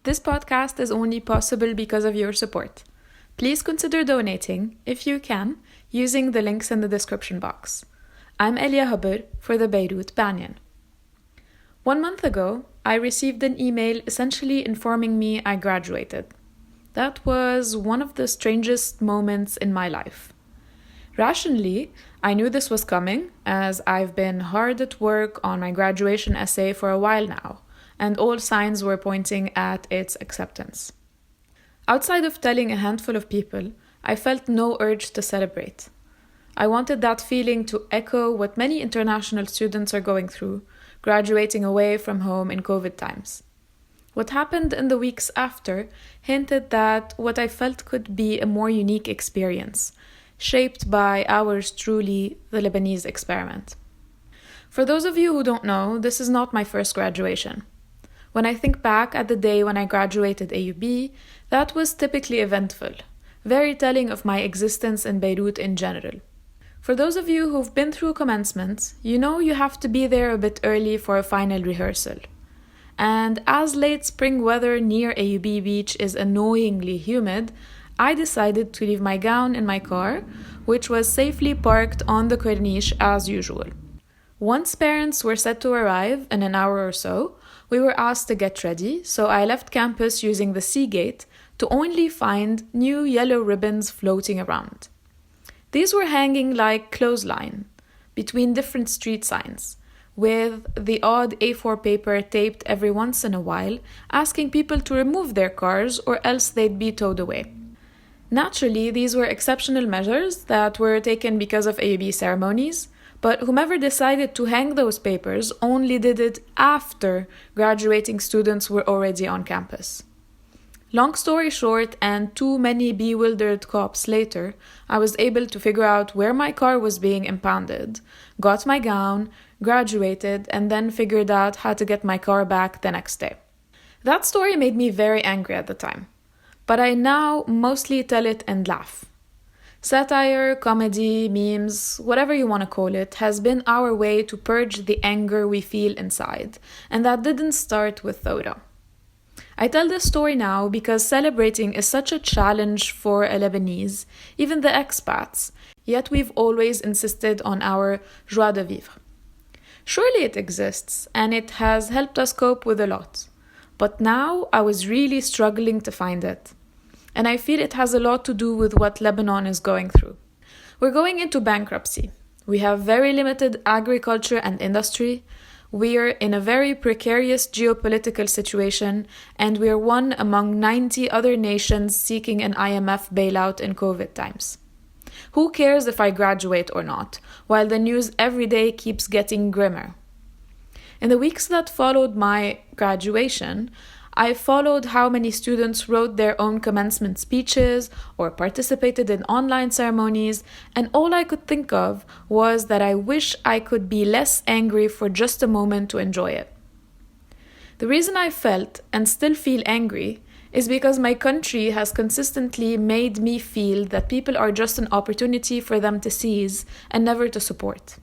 This podcast is only possible because of your support. Please consider donating, if you can, using the links in the description box. I'm Elia Haber for the Beirut Banyan. 1 month ago, I received an email essentially informing me I graduated. That was one of the strangest moments in my life. Rationally, I knew this was coming, as I've been hard at work on my graduation essay for a while now, and all signs were pointing at its acceptance. Outside of telling a handful of people, I felt no urge to celebrate. I wanted that feeling to echo what many international students are going through, graduating away from home in COVID times. What happened in the weeks after hinted that what I felt could be a more unique experience, shaped by ours truly, the Lebanese experiment. For those of you who don't know, this is not my first graduation. When I think back at the day when I graduated AUB, that was typically eventful, very telling of my existence in Beirut in general. For those of you who've been through commencement, you know you have to be there a bit early for a final rehearsal. And as late spring weather near AUB Beach is annoyingly humid, I decided to leave my gown in my car, which was safely parked on the corniche as usual. Once parents were set to arrive in an hour or so, we were asked to get ready, so I left campus using the sea gate to only find new yellow ribbons floating around. These were hanging like clothesline between different street signs, with the odd A4 paper taped every once in a while, asking people to remove their cars or else they'd be towed away. Naturally, these were exceptional measures that were taken because of AUB ceremonies, but whomever decided to hang those papers only did it after graduating students were already on campus. Long story short, and too many bewildered cops later, I was able to figure out where my car was being impounded, got my gown, graduated, and then figured out how to get my car back the next day. That story made me very angry at the time, but I now mostly tell it and laugh. Satire, comedy, memes, whatever you want to call it, has been our way to purge the anger we feel inside, and that didn't start with Thora. I tell this story now because celebrating is such a challenge for a Lebanese, even the expats, yet we've always insisted on our joie de vivre. Surely it exists, and it has helped us cope with a lot. But now I was really struggling to find it. And I feel it has a lot to do with what Lebanon is going through. We're going into bankruptcy. We have very limited agriculture and industry. We're in a very precarious geopolitical situation, and we're one among 90 other nations seeking an IMF bailout in COVID times. Who cares if I graduate or not, while the news every day keeps getting grimmer? In the weeks that followed my graduation, I followed how many students wrote their own commencement speeches or participated in online ceremonies, and all I could think of was that I wish I could be less angry for just a moment to enjoy it. The reason I felt and still feel angry is because my country has consistently made me feel that people are just an opportunity for them to seize and never to support.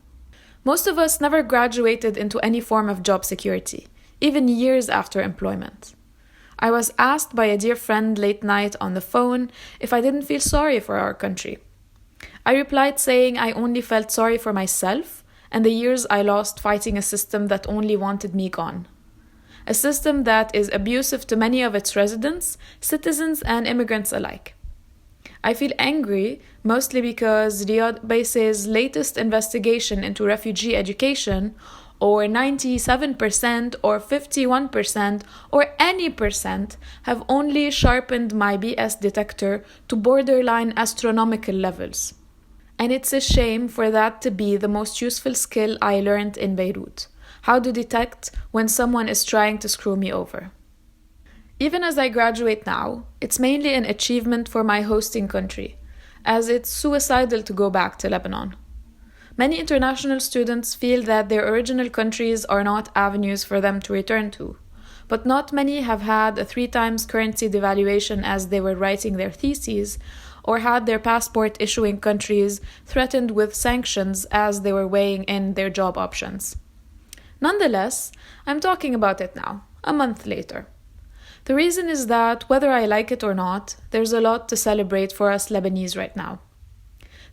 Most of us never graduated into any form of job security, even years after employment. I was asked by a dear friend late night on the phone if I didn't feel sorry for our country. I replied saying I only felt sorry for myself and the years I lost fighting a system that only wanted me gone. A system that is abusive to many of its residents, citizens, and immigrants alike. I feel angry mostly because Riyadh Base's latest investigation into refugee education, or 97% or 51% or any percent, have only sharpened my BS detector to borderline astronomical levels. And it's a shame for that to be the most useful skill I learned in Beirut, how to detect when someone is trying to screw me over. Even as I graduate now, it's mainly an achievement for my hosting country, as it's suicidal to go back to Lebanon. Many international students feel that their original countries are not avenues for them to return to, but not many have had a 3 times currency devaluation as they were writing their theses, or had their passport issuing countries threatened with sanctions as they were weighing in their job options. Nonetheless, I'm talking about it now, a month later. The reason is that, whether I like it or not, there's a lot to celebrate for us Lebanese right now.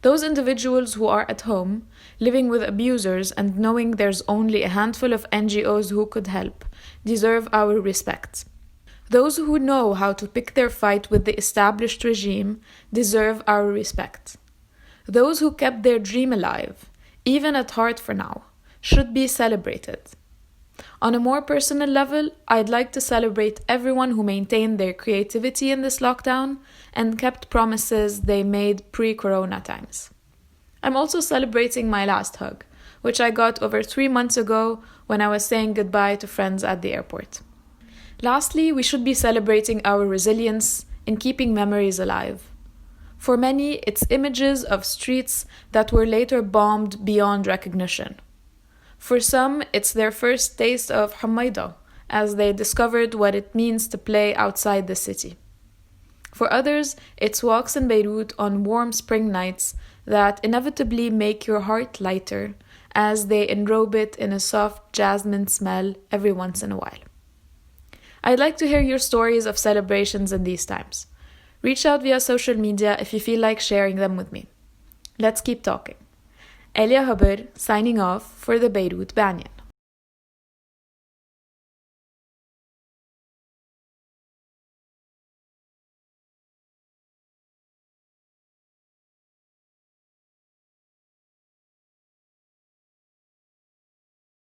Those individuals who are at home, living with abusers and knowing there's only a handful of NGOs who could help, deserve our respect. Those who know how to pick their fight with the established regime deserve our respect. Those who kept their dream alive, even at heart for now, should be celebrated. On a more personal level, I'd like to celebrate everyone who maintained their creativity in this lockdown and kept promises they made pre-corona times. I'm also celebrating my last hug, which I got over 3 months ago when I was saying goodbye to friends at the airport. Lastly, we should be celebrating our resilience in keeping memories alive. For many, it's images of streets that were later bombed beyond recognition. For some, it's their first taste of Humayda, as they discovered what it means to play outside the city. For others, it's walks in Beirut on warm spring nights that inevitably make your heart lighter as they enrobe it in a soft jasmine smell every once in a while. I'd like to hear your stories of celebrations in these times. Reach out via social media if you feel like sharing them with me. Let's keep talking. Elia Haber signing off for the Beirut Banyan.